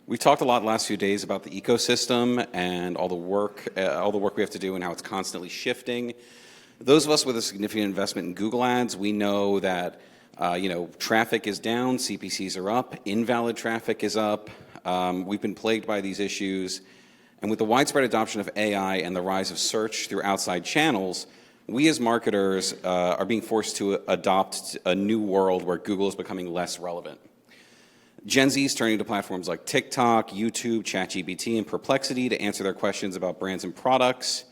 We talked a lot the last few days about the ecosystem and all the work we have to do and how it's constantly shifting. Those of us with a significant investment in Google Ads, we know that traffic is down, CPCs are up, invalid traffic is up. We've been plagued by these issues. And with the widespread adoption of AI and the rise of search through outside channels, we as marketers are being forced to adopt a new world where Google is becoming less relevant. Gen Z is turning to platforms like TikTok, YouTube, ChatGPT, and Perplexity to answer their questions about brands and products.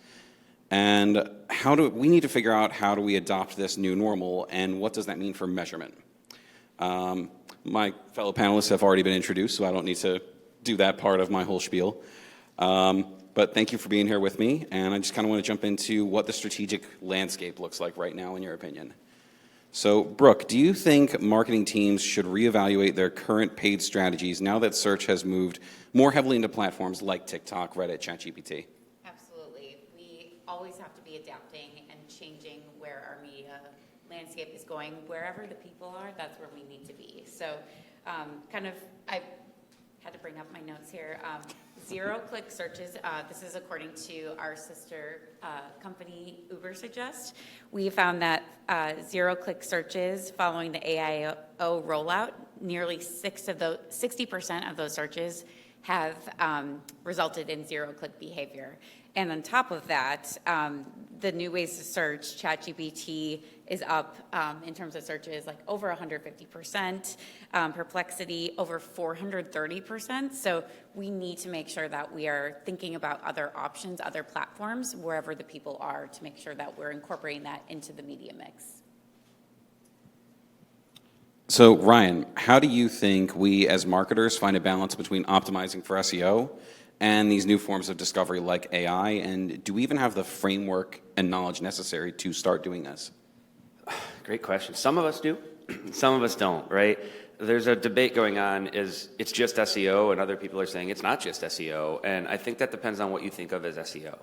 And we need to figure out how do we adopt this new normal, and what does that mean for measurement? My fellow panelists have already been introduced, so I don't need to do that part of my whole spiel. But thank you for being here with me, and I just kind of want to jump into what the strategic landscape looks like right now, in your opinion. So, Brooke, do you think marketing teams should reevaluate their current paid strategies now that search has moved more heavily into platforms like TikTok, Reddit, ChatGPT? Absolutely. We always have to be adapting and changing where our media landscape is going. Wherever the people are, that's where we need to be. So, I had to bring up my notes here. Zero-click searches, this is according to our sister company, Ubersuggest. We found that zero-click searches following the AIO rollout, nearly 60% of those searches have resulted in zero-click behavior. And on top of that, the new ways to search, ChatGPT is up in terms of searches like over 150%, Perplexity over 430%. So we need to make sure that we are thinking about other options, other platforms, wherever the people are, to make sure that we're incorporating that into the media mix. So Ryan, how do you think we as marketers find a balance between optimizing for SEO and these new forms of discovery like AI, and do we even have the framework and knowledge necessary to start doing this? Great question. Some of us do, some of us don't, right? There's a debate going on, is it's just SEO, and other people are saying it's not just SEO, and I think that depends on what you think of as SEO.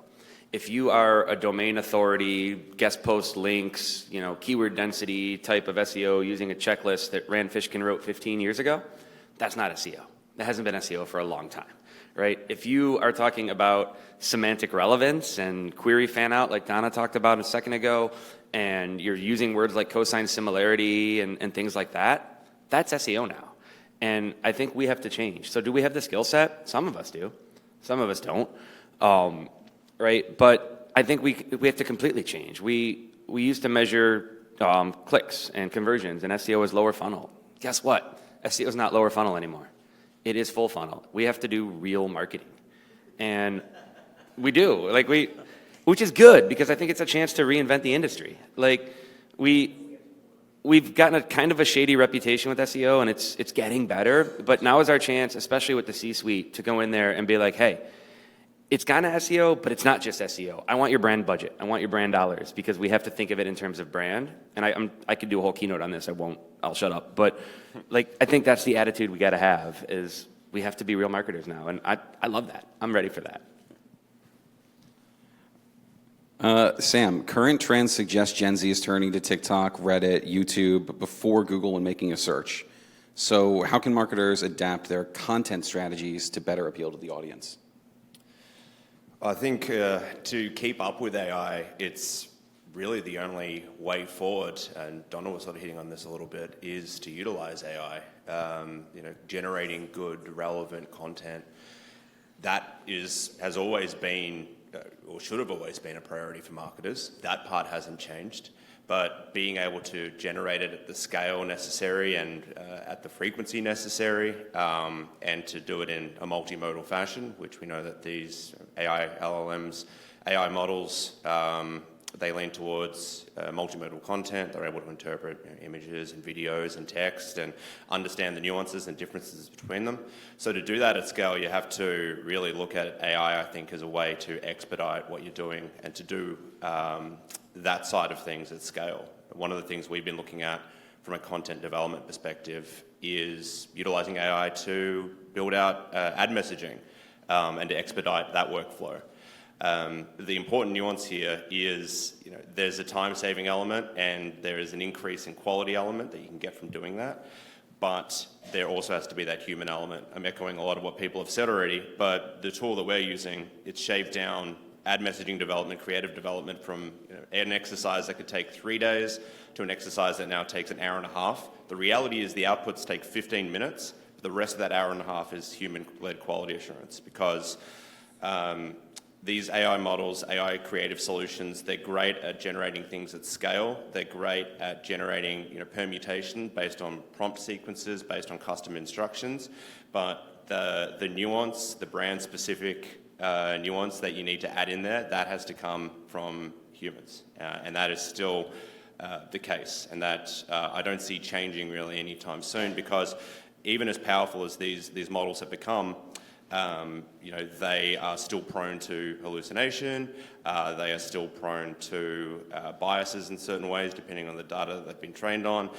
If you are a domain authority, guest post links, keyword density type of SEO using a checklist that Rand Fishkin wrote 15 years ago, that's not SEO. That hasn't been SEO for a long time. Right? If you are talking about semantic relevance and query fan out like Donna talked about a second ago, and you're using words like cosine similarity and things like that, that's SEO now. And I think we have to change. So do we have the skill set? Some of us do. Some of us don't. Right? But I think we have to completely change. We used to measure clicks and conversions, and SEO is lower funnel. Guess what? SEO is not lower funnel anymore. It is full funnel. We have to do real marketing. And we do. Which is good, because I think it's a chance to reinvent the industry. We've gotten a kind of a shady reputation with SEO, and it's getting better. But now is our chance, especially with the C-suite, to go in there and be like, hey, it's kind of SEO, but it's not just SEO. I want your brand budget. I want your brand dollars, because we have to think of it in terms of brand. And I could do a whole keynote on this. I won't. I'll shut up. But I think that's the attitude we got to have, is we have to be real marketers now. And I love that. I'm ready for that. Sam, current trends suggest Gen Z is turning to TikTok, Reddit, YouTube before Google when making a search. So how can marketers adapt their content strategies to better appeal to the audience? I think to keep up with AI, it's really the only way forward, and Donna was sort of hitting on this a little bit, is to utilize AI. Generating good, relevant content. That has always been, or should have always been, a priority for marketers. That part hasn't changed. But being able to generate it at the scale necessary and at the frequency necessary, and to do it in a multimodal fashion, which we know that these AI LLMs, AI models, they lean towards multimodal content. They're able to interpret images and videos and text and understand the nuances and differences between them. So to do that at scale, you have to really look at AI, I think, as a way to expedite what you're doing and to do that side of things at scale. One of the things we've been looking at from a content development perspective is utilizing AI to build out ad messaging and to expedite that workflow. The important nuance here is, there's a time-saving element and there is an increase in quality element that you can get from doing that. but there also has to be that human element. I'm echoing a lot of what people have said already, but the tool that we're using, it's shaved down ad messaging development, creative development from an exercise that could take 3 days to an exercise that now takes an hour and a half. The reality is the outputs take 15 minutes. The rest of that hour and a half is human-led quality assurance, because these AI models, AI creative solutions, they're great at generating things at scale. They're great at generating permutation based on prompt sequences, based on custom instructions. But the nuance, the brand-specific nuance that you need to add in there, that has to come from humans. And that is still the case. And that I don't see changing really anytime soon, because even as powerful as these models have become, they are still prone to hallucination. They are still prone to biases in certain ways, depending on the data that they've been trained on.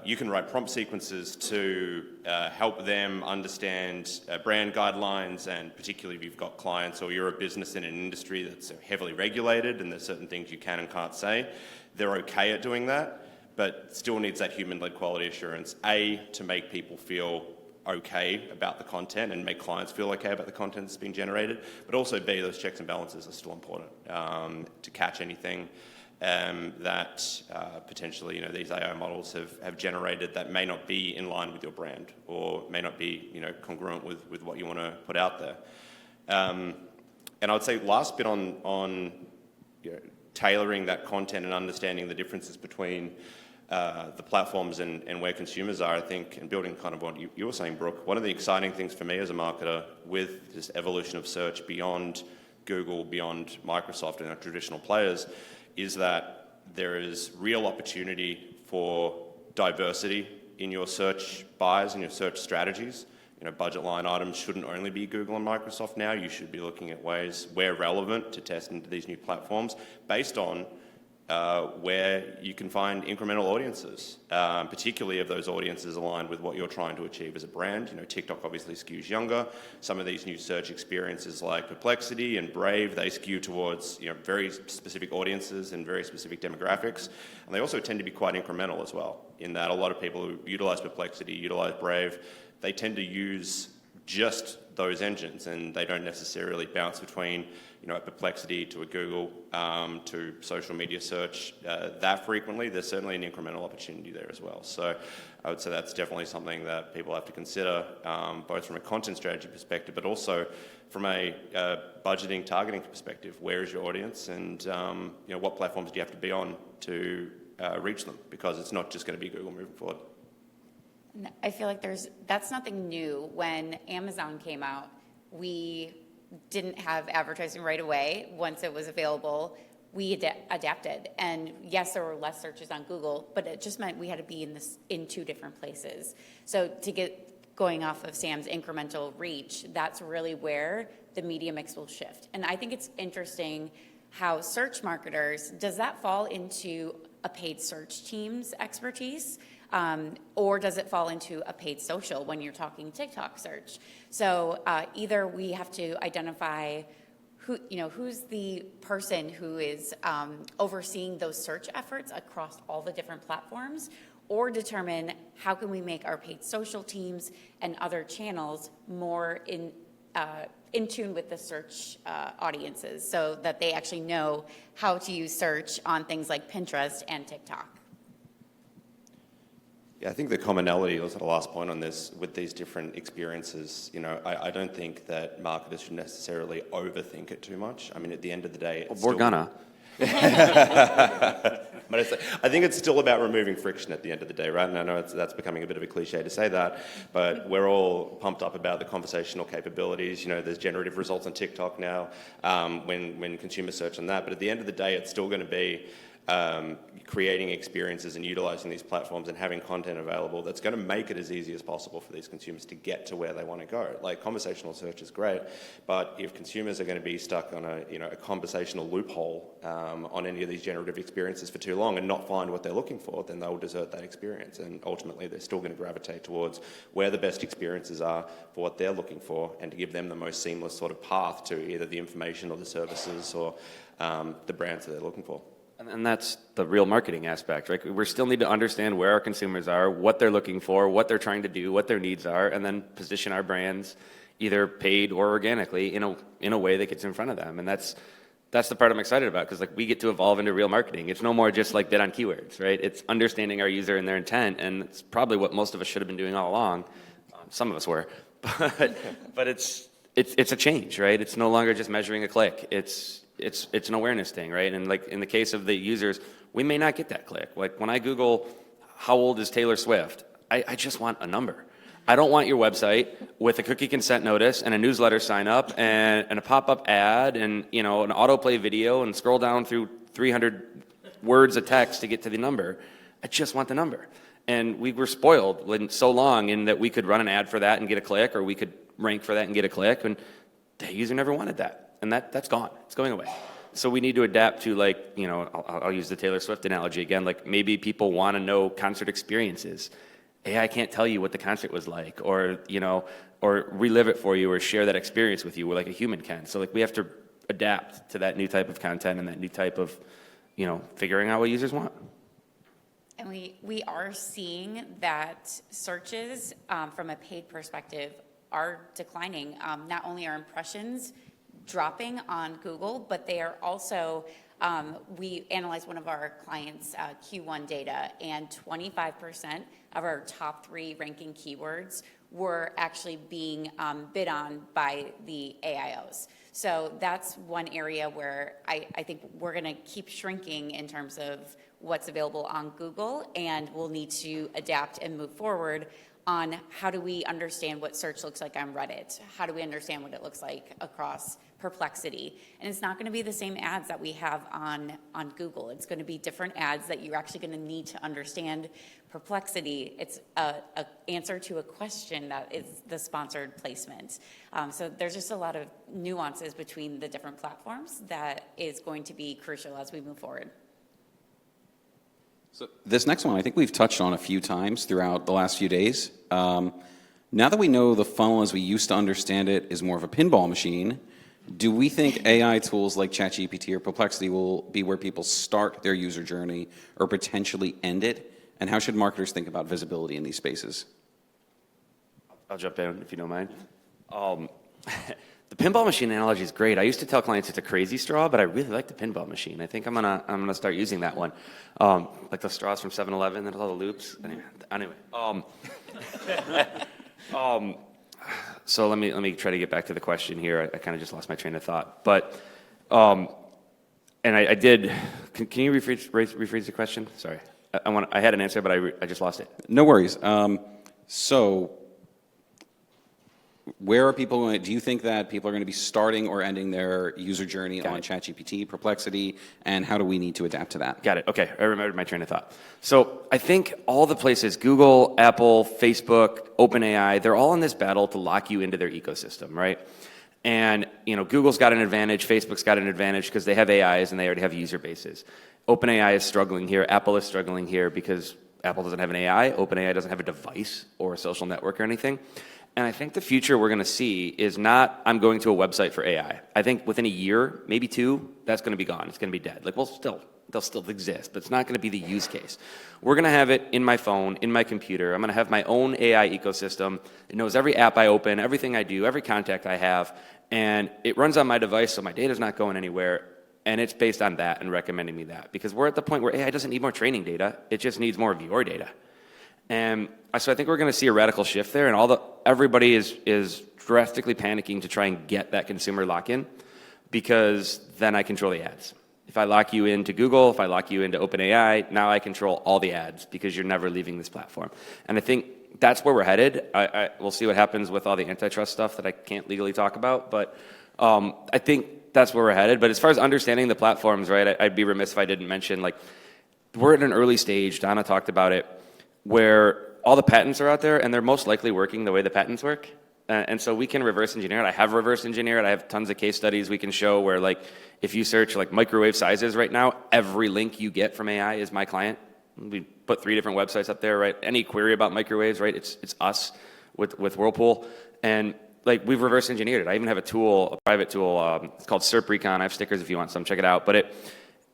You can write prompt sequences to help them understand brand guidelines, and particularly if you've got clients or you're a business in an industry that's heavily regulated and there's certain things you can and can't say, they're okay at doing that, but still needs that human-led quality assurance, to make people feel okay about the content and make clients feel okay about the content that's being generated, but also B, those checks and balances are still important to catch anything that potentially these AI models have generated that may not be in line with your brand, or may not be congruent with what you want to put out there. And I would say last bit on tailoring that content and understanding the differences between the platforms and where consumers are, I think, and building kind of what you were saying, Brooke, one of the exciting things for me as a marketer with this evolution of search beyond Google, beyond Microsoft and our traditional players, is that there is real opportunity for diversity in your search buys and your search strategies. Budget line items shouldn't only be Google and Microsoft now. You should be looking at ways where relevant to test into these new platforms based on where you can find incremental audiences, particularly if those audiences aligned with what you're trying to achieve as a brand. TikTok obviously skews younger. Some of these new search experiences like Perplexity and Brave, they skew towards very specific audiences and very specific demographics. And they also tend to be quite incremental as well, in that a lot of people who utilize Perplexity, utilize Brave, they tend to use just those engines, and they don't necessarily bounce between a Perplexity to a Google to social media search that frequently. There's certainly an incremental opportunity there as well. So I would say that's definitely something that people have to consider, both from a content strategy perspective, but also from a budgeting, targeting perspective. Where is your audience, and what platforms do you have to be on to reach them? Because it's not just going to be Google moving forward. I feel like that's nothing new. When Amazon came out, we didn't have advertising right away. Once it was available, we adapted. And yes, there were less searches on Google, but it just meant we had to be in two different places. So to get going off of Sam's incremental reach, that's really where the media mix will shift. And I think it's interesting how search marketers, does that fall into a paid search team's expertise? Or does it fall into a paid social when you're talking TikTok search? So either we have to identify who's the person who is overseeing those search efforts across all the different platforms, or determine how can we make our paid social teams and other channels more in tune with the search audiences, so that they actually know how to use search on things like Pinterest and TikTok. Yeah, I think the commonality, also the last point on this, with these different experiences, I don't think that marketers should necessarily overthink it too much. I mean, at the end of the day, we're gonna. But I think it's still about removing friction at the end of the day, right? And I know that's becoming a bit of a cliche to say that, but we're all pumped up about the conversational capabilities. There's generative results on TikTok now when consumers search on that. But at the end of the day, it's still going to be creating experiences and utilizing these platforms and having content available that's going to make it as easy as possible for these consumers to get to where they want to go. Like, conversational search is great, but if consumers are going to be stuck on a conversational loophole on any of these generative experiences for too long and not find what they're looking for, then they'll desert that experience. And ultimately, they're still going to gravitate towards where the best experiences are for what they're looking for, and to give them the most seamless sort of path to either the information or the services or the brands that they're looking for. And that's the real marketing aspect, right? We still need to understand where our consumers are, what they're looking for, what they're trying to do, what their needs are, and then position our brands either paid or organically in a way that gets in front of them. And that's the part I'm excited about, because like we get to evolve into real marketing. It's no more just like bid on keywords, right? It's understanding our user and their intent, and it's probably what most of us should have been doing all along. Some of us were, but it's a change, right? It's no longer just measuring a click. It's an awareness thing, right? And like in the case of the users, we may not get that click. Like when I Google, how old is Taylor Swift? I just want a number. I don't want your website with a cookie consent notice and a newsletter sign up and a pop-up ad and, you know, an autoplay video and scroll down through 300 words of text to get to the number. I just want the number. And we were spoiled so long in that we could run an ad for that and get a click, or we could rank for that and get a click, and the user never wanted that. And that's gone. It's going away. So we need to adapt to, like, you know, I'll use the Taylor Swift analogy again. Like maybe people want to know concert experiences. AI can't tell you what the concert was like, or, you know, or relive it for you or share that experience with you like a human can. So like we have to adapt to that new type of content and that new type of, you know, figuring out what users want. And we are seeing that searches from a paid perspective are declining. Not only are impressions dropping on Google, but they are also, we analyzed one of our clients' Q1 data, and 25% of our top 3 ranking keywords were actually being bid on by the AIOs. So that's one area where I think we're going to keep shrinking in terms of what's available on Google, and we'll need to adapt and move forward on how do we understand what search looks like on Reddit? How do we understand what it looks like across Perplexity? And it's not going to be the same ads that we have on Google. It's going to be different ads that you're actually going to need to understand Perplexity. It's an answer to a question that is the sponsored placement. So there's just a lot of nuances between the different platforms that is going to be crucial as we move forward. So this next one, I think we've touched on a few times throughout the last few days. Now that we know the funnel as we used to understand it is more of a pinball machine, do we think AI tools like ChatGPT or Perplexity will be where people start their user journey or potentially end it? And how should marketers think about visibility in these spaces? I'll jump in if you don't mind. The pinball machine analogy is great. I used to tell clients it's a crazy straw, but I really like the pinball machine. I think I'm gonna start using that one, like the straws from 7-Eleven and all the loops. Anyway, so let me try to get back to the question here. I kind of just lost my train of thought, but and I did. Can you rephrase the question? Sorry, I had an answer, but I just lost it. No worries. So where are people going? Do you think that people are going to be starting or ending their user journey on ChatGPT, Perplexity, and how do we need to adapt to that? Got it. Okay, I remembered my train of thought. So I think all the places, Google, Apple, Facebook, OpenAI, they're all in this battle to lock you into their ecosystem, right? And, you know, Google's got an advantage, Facebook's got an advantage because they have AIs and they already have user bases. OpenAI is struggling here, Apple is struggling here because Apple doesn't have an AI, OpenAI doesn't have a device or a social network or anything. And I think the future we're going to see is not, I'm going to a website for AI. I think within a year, maybe 2, that's going to be gone. It's going to be dead. Like, well, they'll still exist, but it's not going to be the use case. We're going to have it in my phone, in my computer. I'm going to have my own AI ecosystem. It knows every app I open, everything I do, every contact I have, and it runs on my device, so my data's not going anywhere. And it's based on that and recommending me that. Because we're at the point where AI doesn't need more training data. It just needs more of your data. And so I think we're going to see a radical shift there, and everybody is drastically panicking to try and get that consumer lock-in, because then I control the ads. If I lock you into Google, if I lock you into OpenAI, now I control all the ads because you're never leaving this platform. And I think that's where we're headed. We'll see what happens with all the antitrust stuff that I can't legally talk about, but I think that's where we're headed. But as far as understanding the platforms, right, I'd be remiss if I didn't mention, like, we're at an early stage, Donna talked about it, where all the patents are out there, and they're most likely working the way the patents work. And so we can reverse engineer it. I have reverse engineered. I have tons of case studies we can show where, like, if you search, like, microwave sizes right now, every link you get from AI is my client. We put 3 different websites up there, right? Any query about microwaves, right? It's us with Whirlpool. And, like, we've reverse engineered it. I even have a tool, a private tool. It's called SERP Recon. I have stickers if you want some. Check it out. But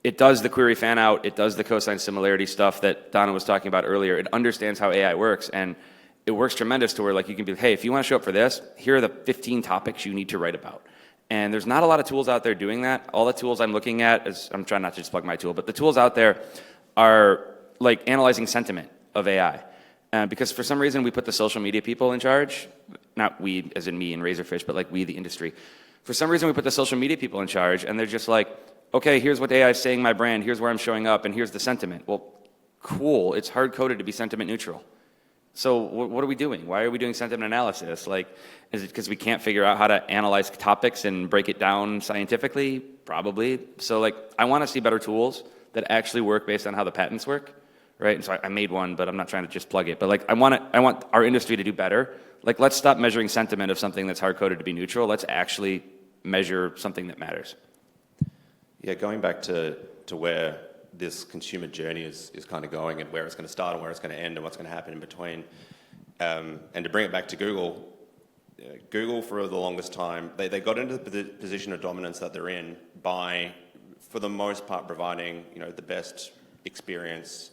it does the query fan out, it does the cosine similarity stuff that Donna was talking about earlier. It understands how AI works, and it works tremendous to where like you can be like, hey, if you want to show up for this, here are the 15 topics you need to write about. And there's not a lot of tools out there doing that. All the tools I'm looking at is, I'm trying not to just plug my tool, but the tools out there are like analyzing sentiment of AI. Because for some reason we put the social media people in charge, not we as in me and Razorfish, but like we, the industry. For some reason we put the social media people in charge, and they're just like, okay, here's what AI is saying my brand, here's where I'm showing up, and here's the sentiment. Well, cool, it's hard-coded to be sentiment neutral. So what are we doing? Why are we doing sentiment analysis? Like, is it because we can't figure out how to analyze topics and break it down scientifically? Probably. So like, I want to see better tools that actually work based on how the patents work, right? And so I made one, but I'm not trying to just plug it. But like, I want our industry to do better. Like, let's stop measuring sentiment of something that's hard-coded to be neutral. Let's actually measure something that matters. Yeah, going back to where this consumer journey is kind of going and where it's going to start and where it's going to end and what's going to happen in between. And to bring it back to Google, Google for the longest time, they got into the position of dominance that they're in by, for the most part, providing the best experience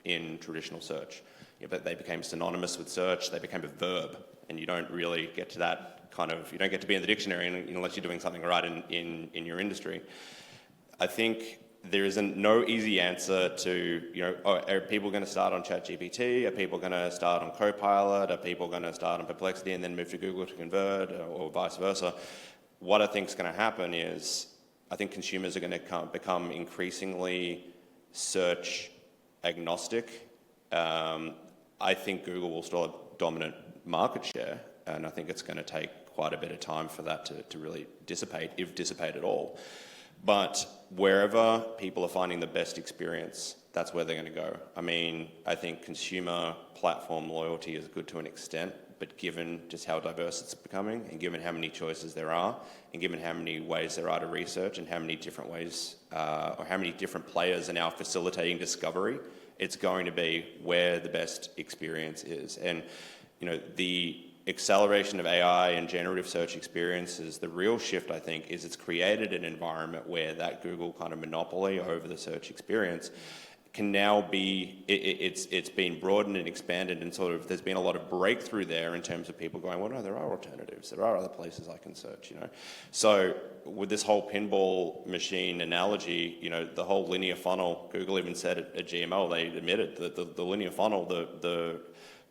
in traditional search. But they became synonymous with search. They became a verb, and you don't really get to that kind of, you don't get to be in the dictionary unless you're doing something right in your industry. I think there isn't no easy answer to, are people going to start on ChatGPT? Are people going to start on Copilot? Are people going to start on Perplexity and then move to Google to convert, or vice versa? What I think is going to happen is, I think consumers are going to become increasingly search agnostic. I think Google will still have dominant market share, and I think it's going to take quite a bit of time for that to really dissipate, if dissipate at all. But wherever people are finding the best experience, that's where they're going to go. I mean, I think consumer platform loyalty is good to an extent, but given just how diverse it's becoming, and given how many choices there are, and given how many ways there are to research, and how many different ways, or how many different players are now facilitating discovery, it's going to be where the best experience is. And, the acceleration of AI and generative search experiences, the real shift, I think, is it's created an environment where that Google kind of monopoly over the search experience can now be, it's been broadened and expanded, and sort of there's been a lot of breakthrough there in terms of people going, well, no, there are alternatives. There are other places I can search, So with this whole pinball machine analogy, the whole linear funnel, Google even said at GML, they admitted that the linear funnel, the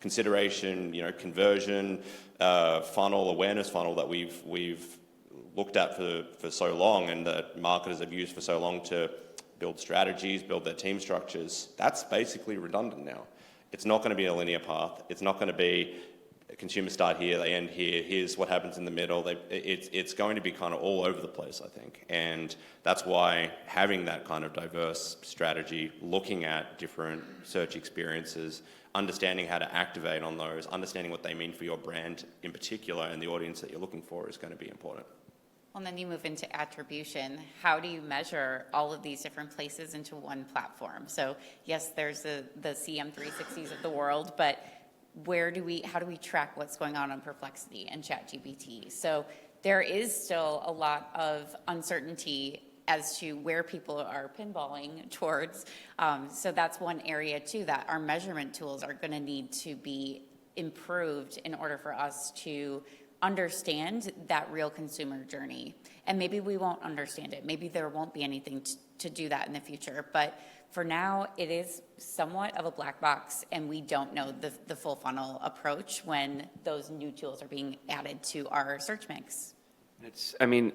consideration, conversion funnel, awareness funnel that we've looked at for so long, and that marketers have used for so long to build strategies, build their team structures, that's basically redundant now. It's not going to be a linear path. It's not going to be consumers start here, they end here, here's what happens in the middle. It's going to be kind of all over the place, I think. And that's why having that kind of diverse strategy, looking at different search experiences, understanding how to activate on those, understanding what they mean for your brand in particular and the audience that you're looking for is going to be important. Well, and then you move into attribution. How do you measure all of these different places into one platform? So yes, there's the CM360s of the world, but how do we track what's going on Perplexity and ChatGPT? So there is still a lot of uncertainty as to where people are pinballing towards. So that's one area too, that our measurement tools are going to need to be improved in order for us to understand that real consumer journey. And maybe we won't understand it. Maybe there won't be anything to do that in the future. But for now, it is somewhat of a black box, and we don't know the full funnel approach when those new tools are being added to our search mix. It's an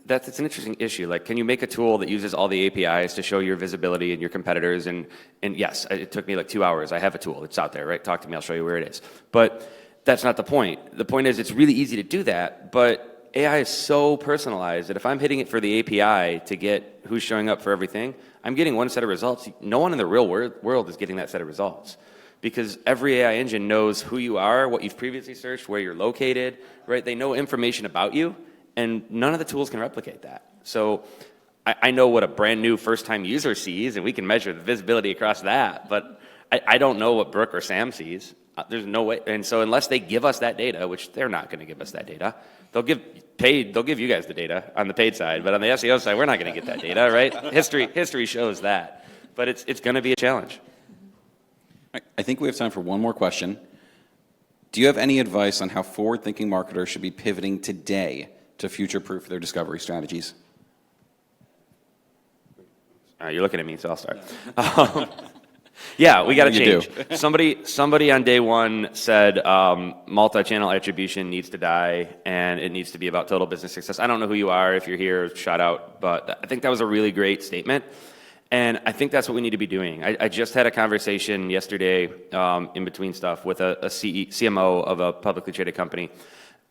interesting issue. Like, can you make a tool that uses all the APIs to show your visibility and your competitors? And yes, it took me like 2 hours. I have a tool. It's out there, right? Talk to me. I'll show you where it is. But that's not the point. The point is it's really easy to do that, but AI is so personalized that if I'm hitting it for the API to get who's showing up for everything, I'm getting one set of results. No one in the real world is getting that set of results, because every AI engine knows who you are, what you've previously searched, where you're located, right? They know information about you, and none of the tools can replicate that. So I know what a brand new first-time user sees, and we can measure the visibility across that, but I don't know what Brooke or Sam sees. There's no way. And so unless they give us that data, which they're not going to give us that data, they'll give you guys the data on the paid side, but on the SEO side, we're not going to get that data, right? History shows that. But it's going to be a challenge. I think we have time for one more question. Do you have any advice on how forward-thinking marketers should be pivoting today to future-proof their discovery strategies? You're looking at me, so I'll start. Yeah, we got to change. Somebody on day one said multi-channel attribution needs to die, and it needs to be about total business success. I don't know who you are. If you're here, shout out. But I think that was a really great statement. And I think that's what we need to be doing. I just had a conversation yesterday in between stuff with a CMO of a publicly traded company.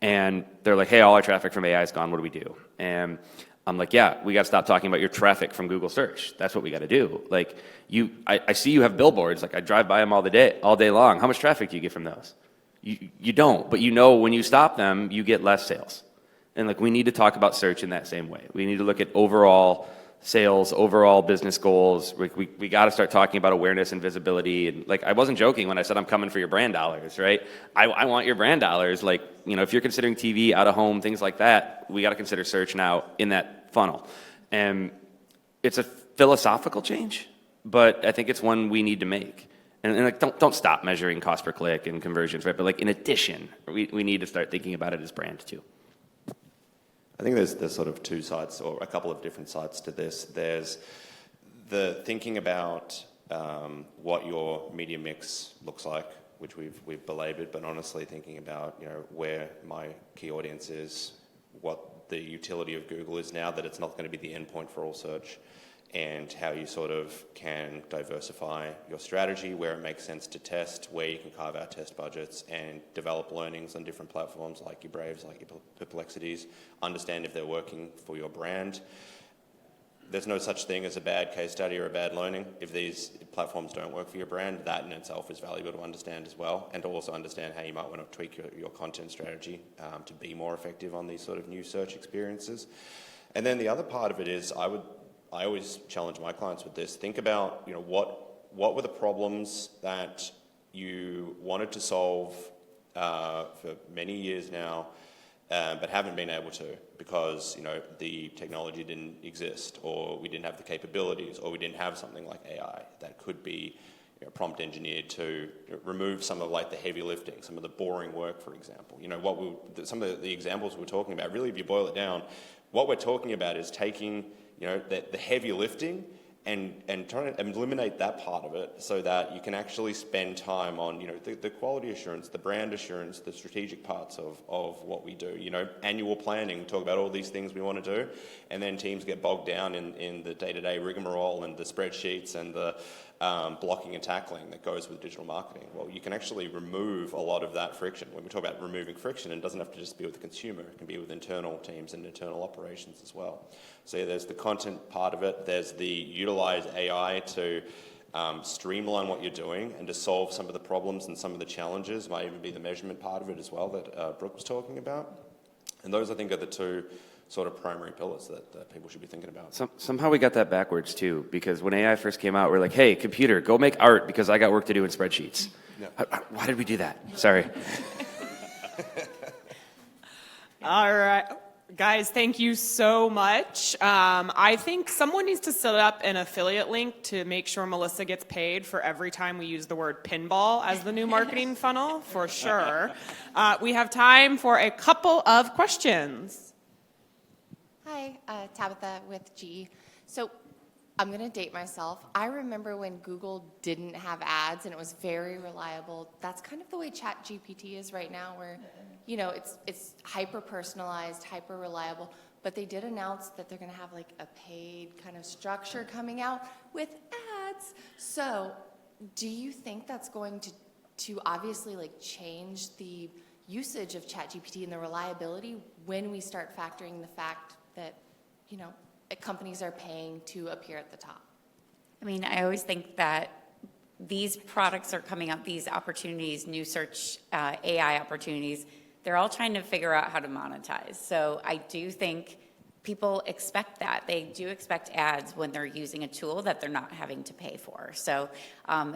And they're like, hey, all our traffic from AI is gone. What do we do? And I'm like, yeah, we got to stop talking about your traffic from Google search. That's what we got to do. Like, I see you have billboards. Like, I drive by them all day long. How much traffic do you get from those? You don't. But when you stop them, you get less sales. And like, we need to talk about search in that same way. We need to look at overall sales, overall business goals. We got to start talking about awareness and visibility. And like, I wasn't joking when I said I'm coming for your brand dollars, right? I want your brand dollars. Like, if you're considering TV, out of home, things like that, we got to consider search now in that funnel. And it's a philosophical change, but I think it's one we need to make. And like, don't stop measuring cost per click and conversions, right? But like, in addition, we need to start thinking about it as brand too. I think there's sort of two sides, or a couple of different sides to this. There's the thinking about what your media mix looks like, which we've belabored, but honestly thinking about where my key audience is, what the utility of Google is now that it's not going to be the endpoint for all search, and how you sort of can diversify your strategy, where it makes sense to test, where you can carve out test budgets and develop learnings on different platforms like your Braves, like your Perplexities, understand if they're working for your brand. There's no such thing as a bad case study or a bad learning. If these platforms don't work for your brand, that in itself is valuable to understand as well, and to also understand how you might want to tweak your content strategy to be more effective on these sort of new search experiences. And then the other part of it is I always challenge my clients with this. Think about, what were the problems that you wanted to solve for many years now, but haven't been able to because, the technology didn't exist, or we didn't have the capabilities, or we didn't have something like AI that could be prompt engineered to remove some of like the heavy lifting, some of the boring work, for example. Some of the examples we're talking about, really, if you boil it down, what we're talking about is taking the heavy lifting and trying to eliminate that part of it so that you can actually spend time on, the quality assurance, the brand assurance, the strategic parts of what we do. Annual planning, talk about all these things we want to do, and then teams get bogged down in the day-to-day rigmarole and the spreadsheets and the blocking and tackling that goes with digital marketing. Well, you can actually remove a lot of that friction. When we talk about removing friction, it doesn't have to just be with the consumer. It can be with internal teams and internal operations as well. So yeah, there's the content part of it. There's the utilize AI to streamline what you're doing and to solve some of the problems and some of the challenges. Might even be the measurement part of it as well that Brooke was talking about. And those, I think, are the two sort of primary pillars that people should be thinking about. Somehow we got that backwards too, because when AI first came out, we're like, hey, computer, go make art because I got work to do in spreadsheets. No. Why did we do that? Sorry. All right. Guys, thank you so much. I think someone needs to set up an affiliate link to make sure Melissa gets paid for every time we use the word pinball as the new marketing funnel, for sure. We have time for a couple of questions. Hi, Tabitha with GE. So I'm going to date myself. I remember when Google didn't have ads and it was very reliable. That's kind of the way ChatGPT is right now, where it's hyper-personalized, hyper-reliable. But they did announce that they're going to have like a paid kind of structure coming out with ads. So do you think that's going to obviously like change the usage of ChatGPT and the reliability when we start factoring the fact that, companies are paying to appear at the top? I mean, I always think that these products are coming up, these opportunities, new search AI opportunities, they're all trying to figure out how to monetize. So I do think people expect that. They do expect ads when they're using a tool that they're not having to pay for. So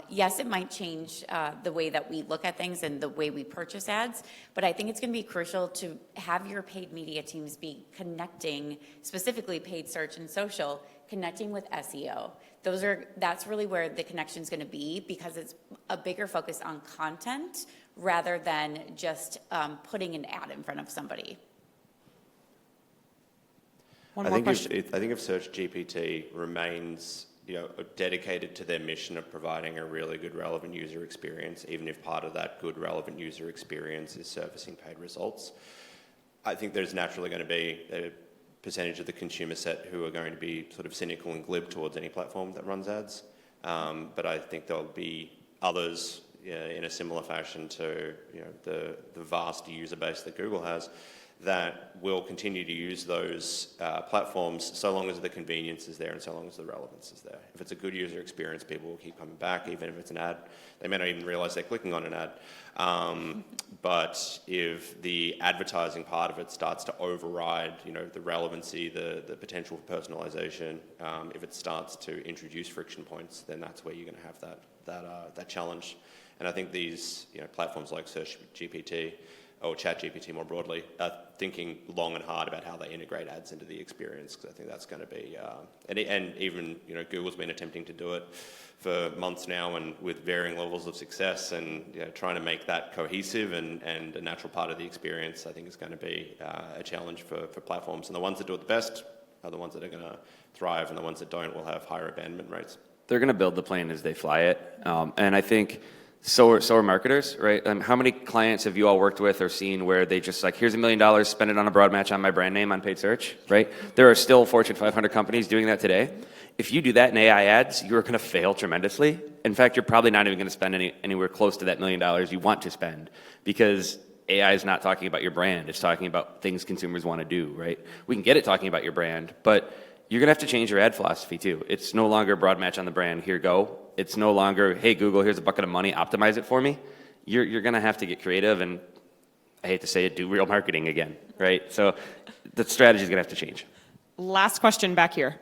yes, it might change the way that we look at things and the way we purchase ads, but I think it's going to be crucial to have your paid media teams be connecting, specifically paid search and social, connecting with SEO. That's really where the connection is going to be, because it's a bigger focus on content rather than just putting an ad in front of somebody. I think if Search GPT remains, dedicated to their mission of providing a really good, relevant user experience, even if part of that good, relevant user experience is surfacing paid results, I think there's naturally going to be a percentage of the consumer set who are going to be sort of cynical and glib towards any platform that runs ads. But I think there'll be others in a similar fashion to the vast user base that Google has, that will continue to use those platforms so long as the convenience is there and so long as the relevance is there. If it's a good user experience, people will keep coming back, even if it's an ad. They may not even realize they're clicking on an ad. But if the advertising part of it starts to override, the relevancy, the potential for personalization, if it starts to introduce friction points, then that's where you're going to have that challenge. And I think these platforms like Search GPT or ChatGPT more broadly are thinking long and hard about how they integrate ads into the experience, because I think that's going to be, and even Google's been attempting to do it for months now, and with varying levels of success, and trying to make that cohesive and a natural part of the experience, I think is going to be a challenge for platforms. And the ones that do it the best are the ones that are going to thrive, and the ones that don't will have higher abandonment rates. They're going to build the plane as they fly it. And I think so are marketers, right? How many clients have you all worked with or seen where they just like, here's $1 million, spend it on a broad match on my brand name on paid search, right? There are still Fortune 500 companies doing that today. If you do that in AI ads, you're going to fail tremendously. In fact, you're probably not even going to spend anywhere close to that $1 million you want to spend, because AI is not talking about your brand. It's talking about things consumers want to do, right? We can get it talking about your brand, but you're going to have to change your ad philosophy too. It's no longer broad match on the brand, here go. It's no longer, hey, Google, here's a bucket of money, optimize it for me. You're going to have to get creative, and I hate to say it, do real marketing again, right? So the strategy is going to have to change. Last question back here.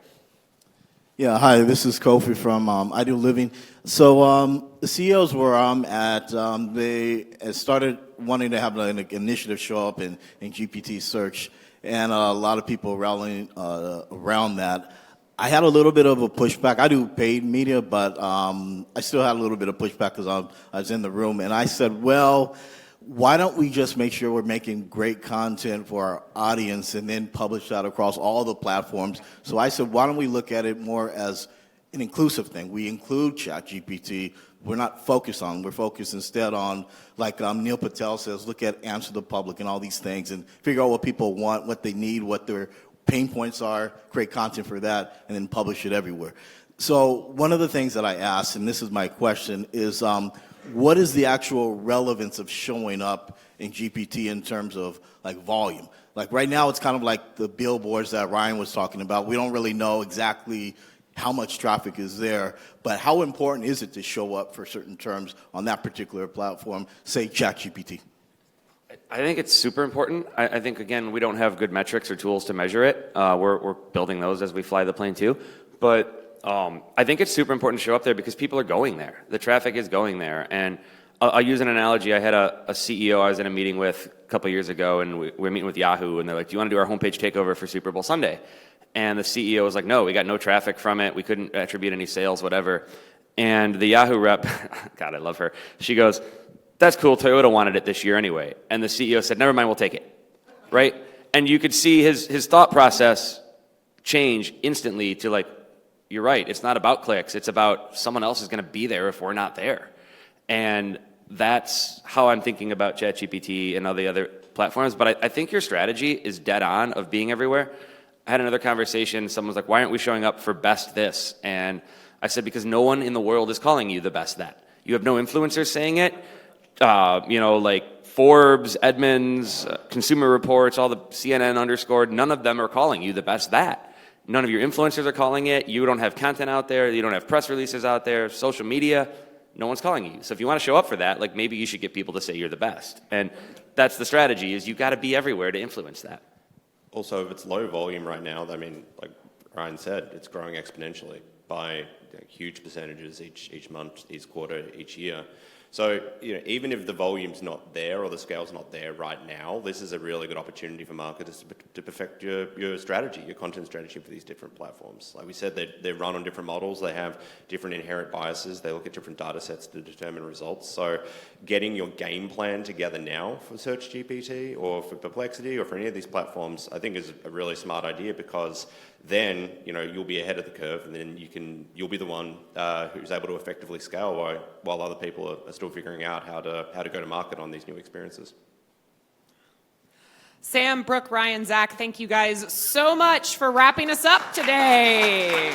Yeah, hi, this is Kofi from Ideal Living. So the CEOs where I'm at, they started wanting to have an initiative show up in GPT search, and a lot of people rallying around that. I had a little bit of a pushback. I do paid media, but I still had a little bit of pushback because I was in the room. And I said, well, why don't we just make sure we're making great content for our audience and then publish that across all the platforms? So I said, why don't we look at it more as an inclusive thing? We include ChatGPT. We're not focused on. We're focused instead on, like Neil Patel says, look at Answer the Public and all these things and figure out what people want, what they need, what their pain points are, create content for that, and then publish it everywhere. So one of the things that I asked, and this is my question, is what is the actual relevance of showing up in GPT in terms of like volume? Like right now, it's kind of like the billboards that Ryan was talking about. We don't really know exactly how much traffic is there, but how important is it to show up for certain terms on that particular platform, say ChatGPT? I think it's super important. I think, again, we don't have good metrics or tools to measure it. We're building those as we fly the plane too. But I think it's super important to show up there because people are going there. The traffic is going there. And I'll use an analogy. I had a CEO I was in a meeting with a couple years ago, and we were meeting with Yahoo, and they're like, do you want to do our homepage takeover for Super Bowl Sunday? And the CEO was like, no, we got no traffic from it. We couldn't attribute any sales, whatever. And the Yahoo rep, God, I love her. She goes, that's cool, Toyota wanted it this year anyway. And the CEO said, never mind, we'll take it, right? And you could see his thought process change instantly to like, you're right, it's not about clicks, it's about someone else is gonna be there if we're not there. And that's how I'm thinking about ChatGPT and all the other platforms. But I think your strategy is dead on of being everywhere. I had another conversation, someone was like, why aren't we showing up for best this? And I said, because no one in the world is calling you the best that. You have no influencers saying it. Like Forbes, Edmunds, Consumer Reports, all the CNN underscored, none of them are calling you the best that. None of your influencers are calling it. You don't have content out there. You don't have press releases out there, social media. No one's calling you. So if you want to show up for that, like maybe you should get people to say you're the best. And that's the strategy, is you got to be everywhere to influence that. Also, if it's low volume right now, I mean, like Ryan said, it's growing exponentially by huge percentages each month, each quarter, each year. So, even if the volume's not there or the scale's not there right now, this is a really good opportunity for marketers to perfect your strategy, your content strategy for these different platforms. Like we said, they run on different models. They have different inherent biases. They look at different data sets to determine results. So getting your game plan together now for Search GPT or for Perplexity or for any of these platforms, I think is a really smart idea, because then, you'll be ahead of the curve, and then you'll be the one who's able to effectively scale while other people are still figuring out how to go to market on these new experiences. Sam, Brooke, Ryan, Zach, thank you guys so much for wrapping us up today.